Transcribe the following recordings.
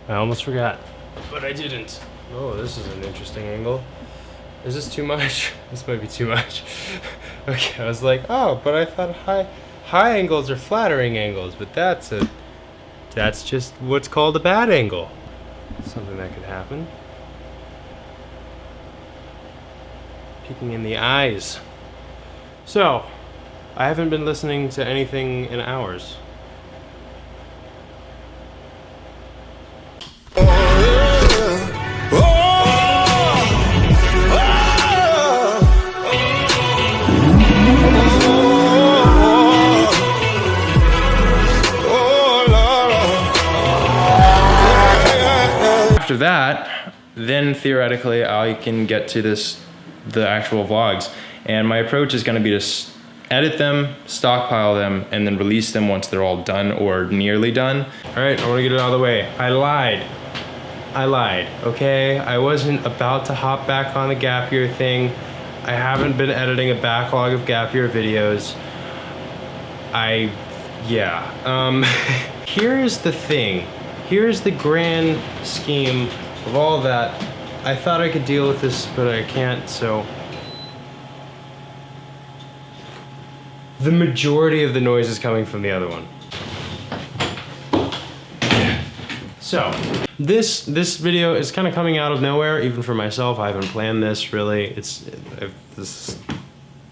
I almost forgot, but I didn't. Oh, this is an interesting angle. Is this too much? This might be too much. Okay, I was like, oh, but I thought high angles are flattering angles, but that's just what's called a bad angle. Something that could happen. Peeking in the eyes. So, I haven't been listening to anything in hours. After that, then theoretically I can get to the actual vlogs, and my approach is going to be to edit them, stockpile them, and then release them once they're all done or nearly done. All right, I want to get it out of the way. I lied, okay? I wasn't about to hop back on the gap year thing. I haven't been editing a backlog of gap year videos. Here's the thing. Here's the grand scheme of all that. I thought I could deal with this, but I can't, so. The majority of the noise is coming from the other one. So, this video is kind of coming out of nowhere, even for myself. I haven't planned this, really.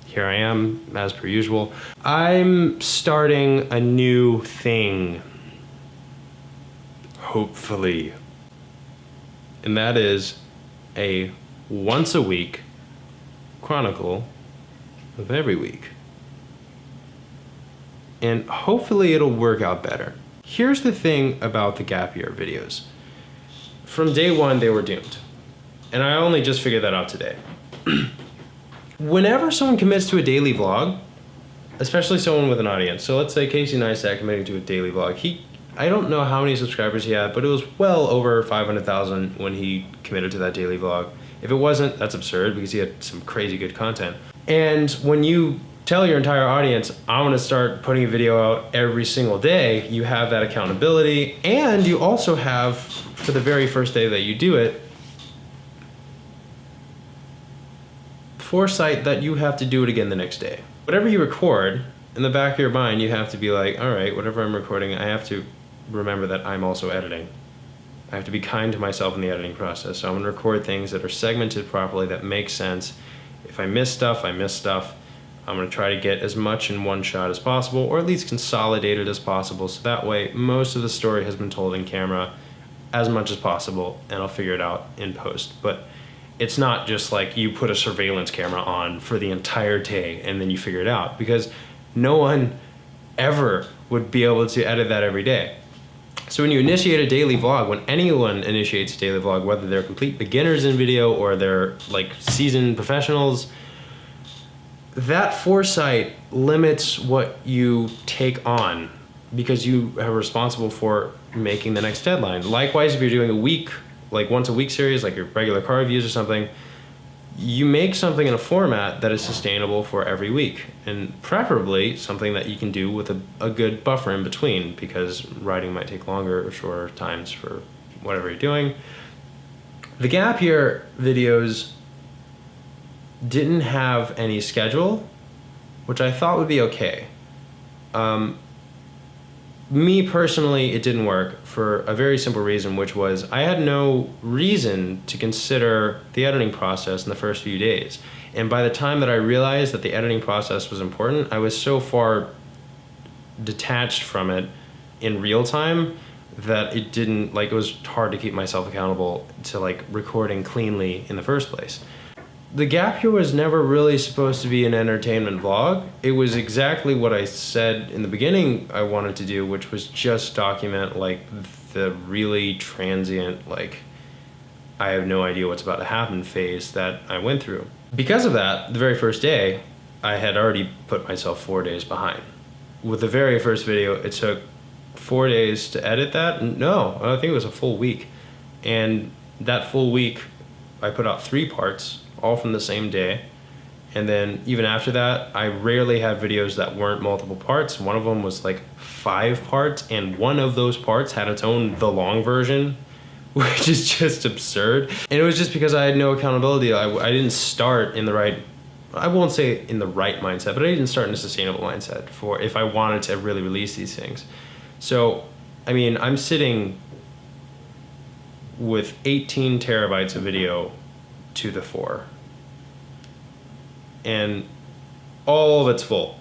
Here I am, as per usual. I'm starting a new thing. Hopefully. And that is a once a week chronicle of every week. And hopefully it'll work out better. Here's the thing about the gap year videos. From day one, they were doomed. And I only just figured that out today. Whenever someone commits to a daily vlog, especially someone with an audience, so let's say Casey Neistat committing to a daily vlog, I don't know how many subscribers he had, but it was well over 500,000 when he committed to that daily vlog. If it wasn't, that's absurd because he had some crazy good content. And when you tell your entire audience, I'm gonna start putting a video out every single day, you have that accountability, and you also have, for the very first day that you do it, foresight that you have to do it again the next day. Whatever you record, in the back of your mind, you have to be like, all right, whatever I'm recording, I have to remember that I'm also editing. I have to be kind to myself in the editing process. So I'm gonna record things that are segmented properly, that make sense. If I miss stuff, I miss stuff. I'm gonna try to get as much in one shot as possible, or at least consolidated as possible, so that way most of the story has been told in camera as much as possible, and I'll figure it out in post. But it's not just like you put a surveillance camera on for the entire day and then you figure it out, because no one ever would be able to edit that every day. So when you initiate a daily vlog, when anyone initiates a daily vlog, whether they're complete beginners in video or they're like seasoned professionals, that foresight limits what you take on because you are responsible for making the next deadline. Likewise, if you're doing a week, like once a week series, like your regular car reviews or something, you make something in a format that is sustainable for every week, and preferably something that you can do with a good buffer in between, because writing might take longer or shorter times for whatever you're doing. The gap year videos didn't have any schedule, which I thought would be okay. Me personally, it didn't work for a very simple reason, which was I had no reason to consider the editing process in the first few days. And by the time that I realized that the editing process was important, I was so far detached from it in real time that it was hard to keep myself accountable to like recording cleanly in the first place. The gap year was never really supposed to be an entertainment vlog. It was exactly what I said in the beginning I wanted to do, which was just document like the really transient, like I have no idea what's about to happen phase that I went through. Because of that, the very first day, I had already put myself 4 days behind. With the very first video, it took 4 days to edit that. No, I think it was a full week. And that full week, I put out 3 parts, all from the same day. And then even after that, I rarely had videos that weren't multiple parts. One of them was like 5 parts, and one of those parts had its own the long version. which is just absurd. And it was just because I had no accountability. I didn't start in the right, I won't say in the right mindset, but I didn't start in a sustainable mindset for if I wanted to really release these things. So, I mean, I'm sitting with 18 terabytes of video to the fore. And all of it's full.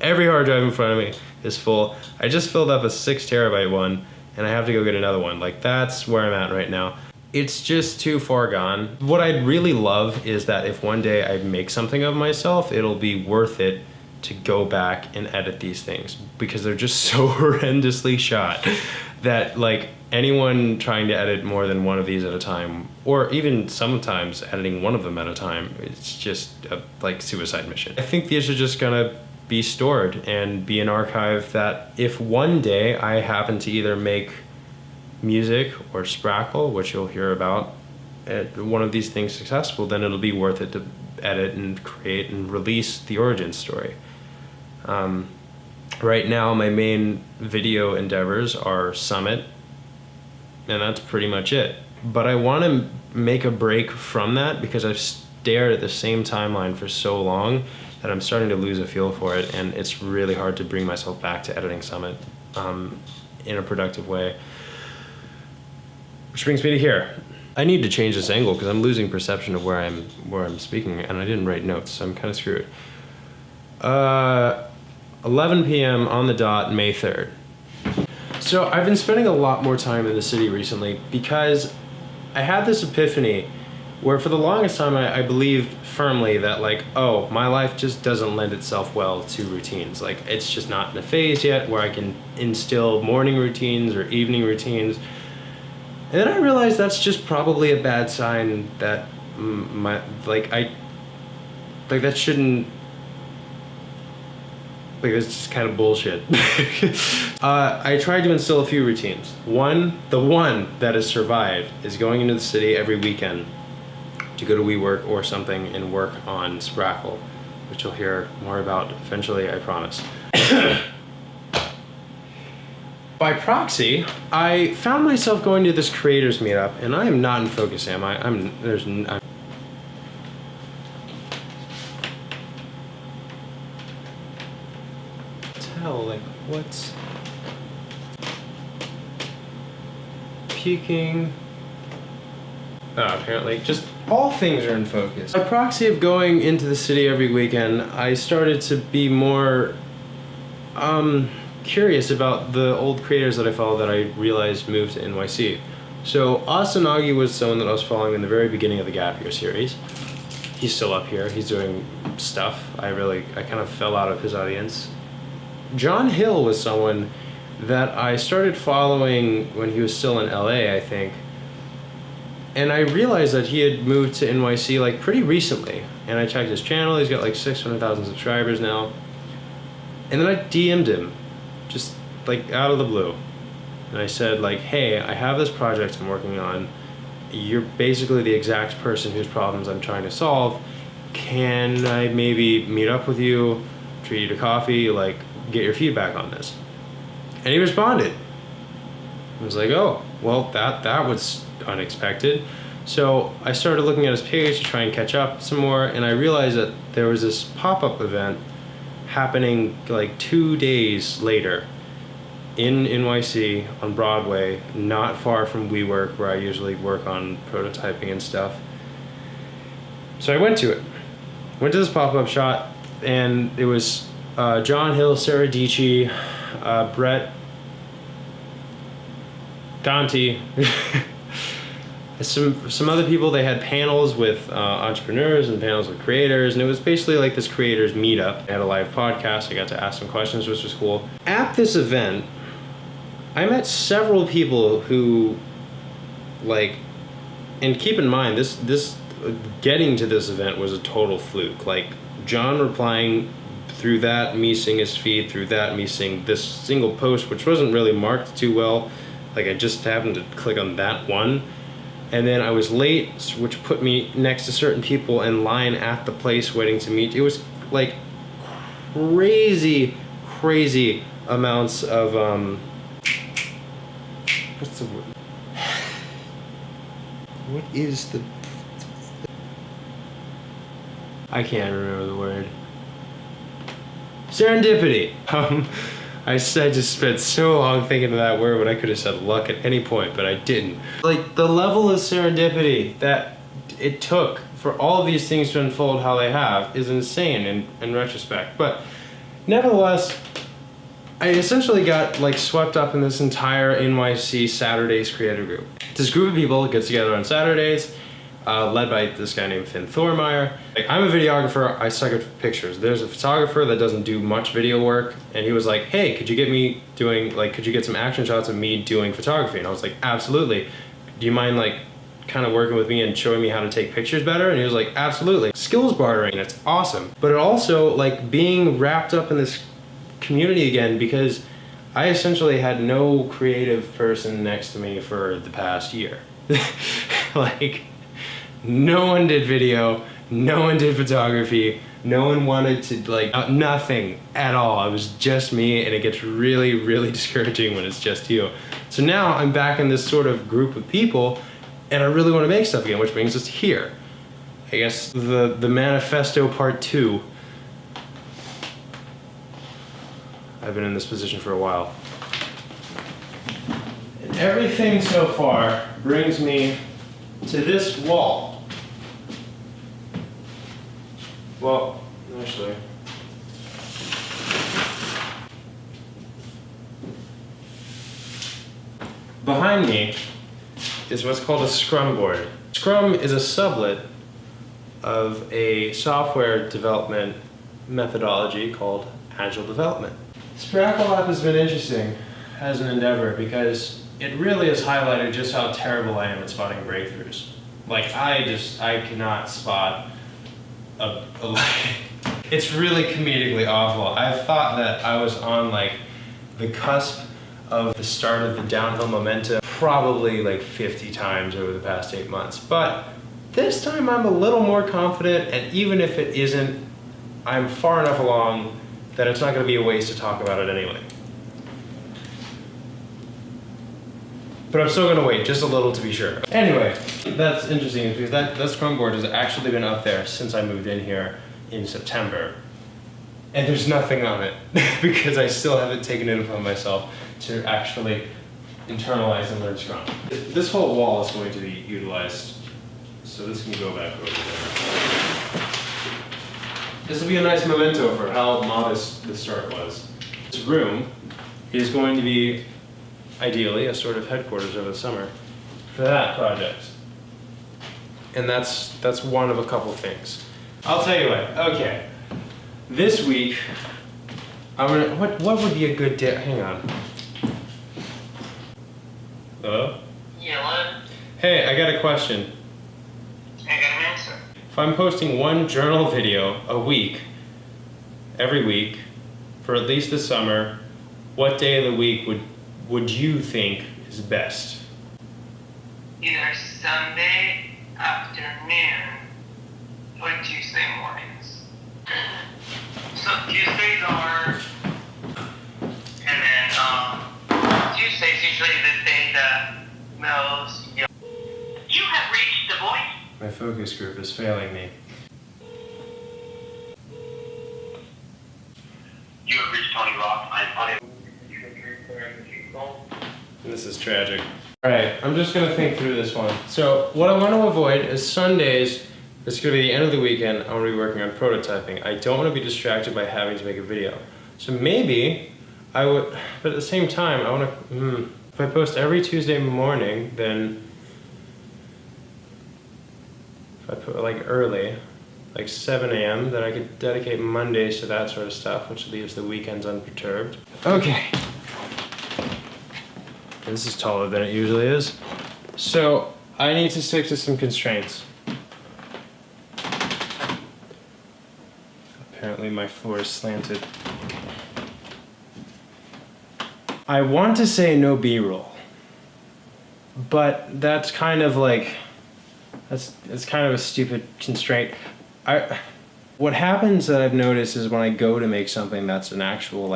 Every hard drive in front of me is full. I just filled up a 6 terabyte one, and I have to go get another one. Like, that's where I'm at right now. It's just too far gone. What I'd really love is that if one day I make something of myself, it'll be worth it to go back and edit these things, because they're just so horrendously shot that, like, anyone trying to edit more than one of these at a time, or even sometimes editing one of them at a time, it's just a like suicide mission. I think these are just gonna be stored and be an archive that if one day I happen to either make music or Sprackle, which you'll hear about, one of these things successful, then it'll be worth it to edit and create and release the origin story. Right now, my main video endeavors are Summit, and that's pretty much it. But I want to make a break from that because I've stared at the same timeline for so long that I'm starting to lose a feel for it, and it's really hard to bring myself back to editing Summit in a productive way. Which brings me to here. I need to change this angle because I'm losing perception of where I'm speaking, and I didn't write notes, so I'm kind of screwed. 11 p.m. on the dot, May 3rd. So I've been spending a lot more time in the city recently because I had this epiphany where for the longest time I believed firmly that, like, oh, my life just doesn't lend itself well to routines. Like, it's just not in a phase yet where I can instill morning routines or evening routines. And then I realized that's just probably a bad sign that that shouldn't, like, that's just kind of bullshit. I tried to instill a few routines. The one that has survived is going into the city every weekend to go to WeWork or something and work on Sprackle, which you'll hear more about eventually, I promise. By proxy, I found myself going to this creators meetup, and I am not in focus, am I? Like, what's peaking? Apparently just all things are in focus. By proxy of going into the city every weekend, I started to be more curious about the old creators that I follow that I realized moved to NYC. So Asanagi was someone that I was following in the very beginning of the Gap Year series. He's still up here, he's doing stuff. I kind of fell out of his audience. John Hill was someone that I started following when he was still in LA, I think. And I realized that he had moved to NYC like pretty recently. And I checked his channel, he's got like 600,000 subscribers now. And then I DM'd him, just like out of the blue. And I said, like, hey, I have this project I'm working on. You're basically the exact person whose problems I'm trying to solve. Can I maybe meet up with you, treat you to coffee, like, get your feedback on this? And he responded. I was like, oh, well, that was unexpected. So I started looking at his page to try and catch up some more, and I realized that there was this pop-up event happening like 2 days later in NYC on Broadway, not far from WeWork, where I usually work on prototyping and stuff. So I went to it. Went to this pop-up shop, and it was John Hill, Sarah Dici, Brett, Dante, some other people. They had panels with entrepreneurs and panels with creators, and it was basically like this creators meetup. They had a live podcast. I got to ask some questions, which was cool. At this event, I met several people who, like, and keep in mind, this getting to this event was a total fluke. Like, John replying through that, me seeing his feed, through that, me seeing this single post, which wasn't really marked too well. Like, I just happened to click on that one. And then I was late, which put me next to certain people in line at the place waiting to meet. It was like crazy amounts of, what's the word? What is the... I can't remember the word. Serendipity. I just spent so long thinking of that word when I could have said luck at any point, but I didn't. Like, the level of serendipity that it took for all of these things to unfold how they have is insane in retrospect. But nevertheless, I essentially got like swept up in this entire NYC Saturdays creative group. This group of people gets together on Saturdays, led by this guy named Finn Thormeyer. Like, I'm a videographer, I suck at pictures. There's a photographer that doesn't do much video work, and he was like, hey, could you get some action shots of me doing photography? And I was like, absolutely. Do you mind like kind of working with me and showing me how to take pictures better? And he was like, absolutely. Skills bartering, it's awesome. But it also, like, being wrapped up in this community again, because I essentially had no creative person next to me for the past year. Like, no one did video, no one did photography, no one wanted to, like, nothing at all. It was just me, and it gets really, really discouraging when it's just you. So now I'm back in this sort of group of people, and I really want to make stuff again, which brings us here. I guess the Manifesto Part 2. I've been in this position for a while. And everything so far brings me to this wall. Well, actually, behind me is what's called a Scrum board. Scrum is a sublet of a software development methodology called Agile Development. Sprackle app has been interesting as an endeavor because it really has highlighted just how terrible I am at spotting breakthroughs. Like, I cannot spot it's really comedically awful. I've thought that I was on like the cusp of the start of the downhill momentum probably like 50 times over the past 8 months. But this time I'm a little more confident, and even if it isn't, I'm far enough along that it's not going to be a waste to talk about it anyway. But I'm still going to wait just a little to be sure. Anyway, that's interesting because that Scrum board has actually been up there since I moved in here in September. And there's nothing on it because I still haven't taken it upon myself to actually internalize and learn Scrum. This whole wall is going to be utilized, so this can go back over there. This will be a nice memento for how modest the start was. This room is going to be ideally a sort of headquarters over the summer for that project. And that's one of a couple things. I'll tell you what, okay. This week, what would be a good day? Hang on. Hello? Yeah, what? Hey, I got a question. I got an answer. If I'm posting one journal video a week, every week, for at least the summer, what day of the week would you think is best? Either Sunday afternoon or Tuesday mornings. So Tuesdays are, and then Tuesday's usually the day that most. You have reached the voice. My focus group is failing me. You have reached Tony Rock. I'm unable. This is tragic. Alright, I'm just gonna think through this one. So, what I want to avoid is Sundays. It's gonna be the end of the weekend. I'm gonna be working on prototyping. I don't want to be distracted by having to make a video. So maybe I would, but at the same time, I want to, if I post every Tuesday morning, then if I put like early, like 7 a.m., then I could dedicate Mondays to that sort of stuff, which leaves the weekends unperturbed. Okay. This is taller than it usually is. So, I need to stick to some constraints. Apparently my floor is slanted. I want to say no B-roll, but that's kind of like, it's kind of a stupid constraint. What happens that I've noticed is when I go to make something that's an actual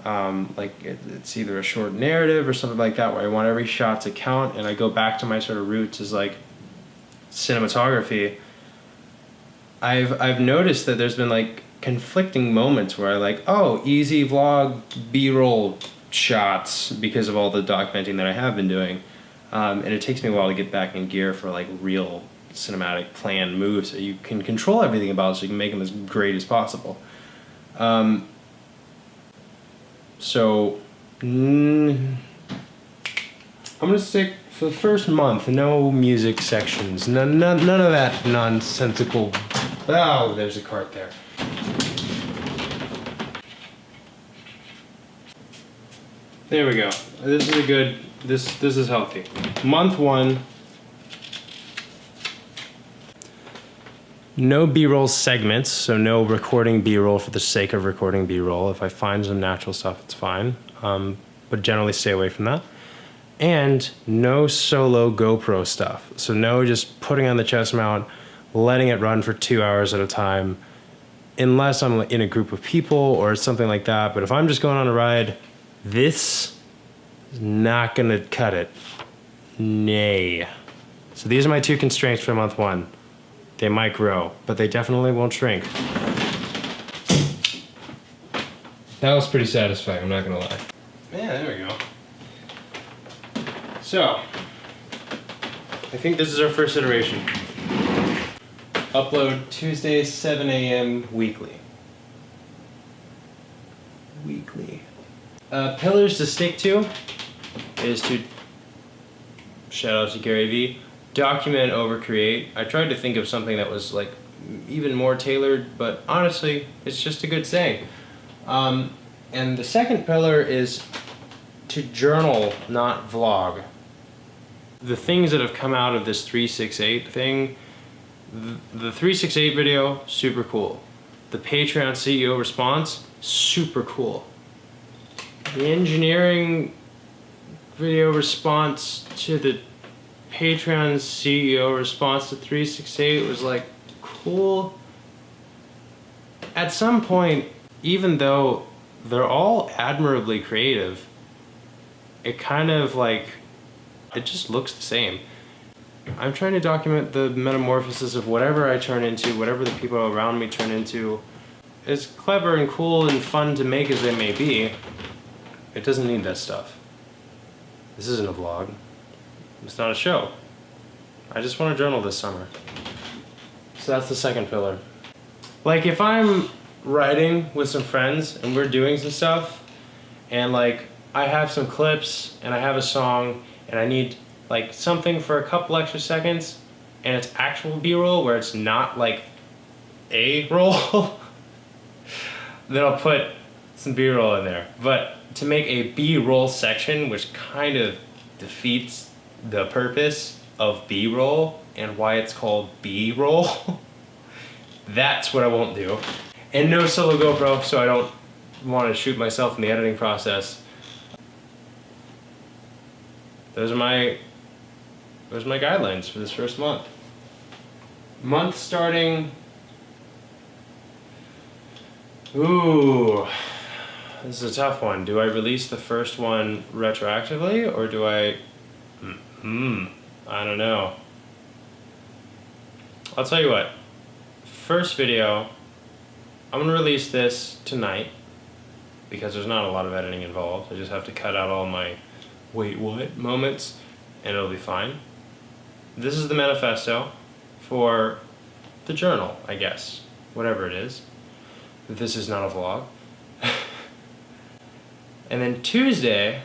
it's either a short narrative or something like that where I want every shot to count, and I go back to my sort of roots is like cinematography, I've noticed that there's been like conflicting moments where I like, oh, easy vlog B-roll shots because of all the documenting that I have been doing, and it takes me a while to get back in gear for like real cinematic planned moves that you can control everything about, so you can make them as great as possible. So I'm gonna stick for the first month, no music sections, none of that nonsensical. Oh, there's a cart there. There we go. This is a good. This is healthy. Month 1. No B-roll segments, so no recording B-roll for the sake of recording B-roll. If I find some natural stuff, it's fine, but generally stay away from that. And no solo GoPro stuff. So no just putting on the chest mount, letting it run for 2 hours at a time, unless I'm in a group of people or something like that. But if I'm just going on a ride, this is not gonna cut it. Nay. So these are my 2 constraints for month 1. They might grow, but they definitely won't shrink. That was pretty satisfying, I'm not gonna lie. Yeah, there we go. So, I think this is our first iteration. Upload Tuesday, 7 a.m. weekly. Pillars to stick to is to, shout out to Gary Vee, document over create. I tried to think of something that was like even more tailored, but honestly, it's just a good saying. And the second pillar is to journal, not vlog. The things that have come out of this 368 thing, the 368 video, super cool. The Patreon CEO response, super cool. The engineering video response to the Patreon CEO response to 368 was like cool. At some point, even though they're all admirably creative, it kind of like, it just looks the same. I'm trying to document the metamorphosis of whatever I turn into, whatever the people around me turn into. As clever and cool and fun to make as they may be, it doesn't need that stuff. This isn't a vlog. It's not a show. I just want to journal this summer. So that's the second pillar. Like if I'm riding with some friends and we're doing some stuff, and like I have some clips and I have a song and I need like something for a couple extra seconds and it's actual B-roll where it's not like a roll, then I'll put some B-roll in there. But to make a B-roll section, which kind of defeats the purpose of B-roll and why it's called B-roll, that's what I won't do. And no solo GoPro, so I don't want to shoot myself in the editing process. Those are my guidelines for this first month. Month starting, ooh, this is a tough one. Do I release the first one retroactively or do I, I don't know. I'll tell you what, first video, I'm gonna release this tonight because there's not a lot of editing involved. I just have to cut out all my wait what moments and it'll be fine. This is the manifesto for the journal, I guess, whatever it is. This is not a vlog. And then Tuesday,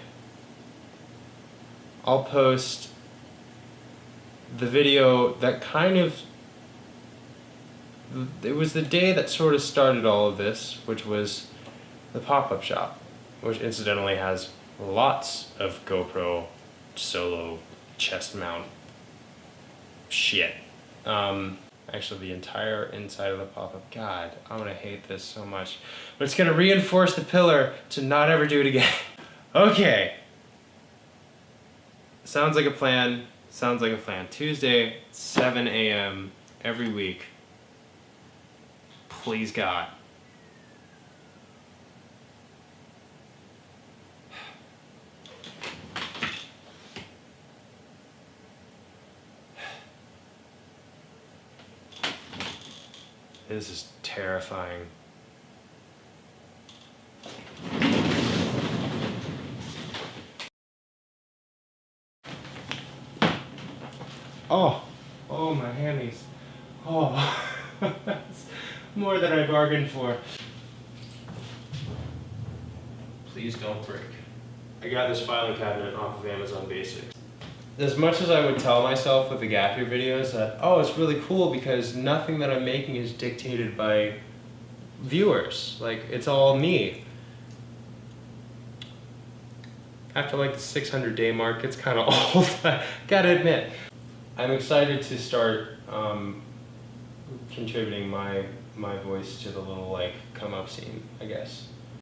I'll post the video that kind of, it was the day that sort of started all of this, which was the pop-up shop, which incidentally has lots of GoPro solo chest mount shit. Actually, the entire inside of the pop-up. God, I'm gonna hate this so much. But it's gonna reinforce the pillar to not ever do it again. Okay. Sounds like a plan. Sounds like a plan. Tuesday, 7 a.m. every week. Please God. This is terrifying. Oh, oh my hammies. Oh, that's more than I bargained for. Please don't break. I got this filing cabinet off of Amazon Basics. As much as I would tell myself with the gap year videos that, oh, it's really cool because nothing that I'm making is dictated by viewers. Like, it's all me. After like the 600 day mark, it's kind of old, I gotta admit. I'm excited to start contributing my voice to the little like come up scene, I guess.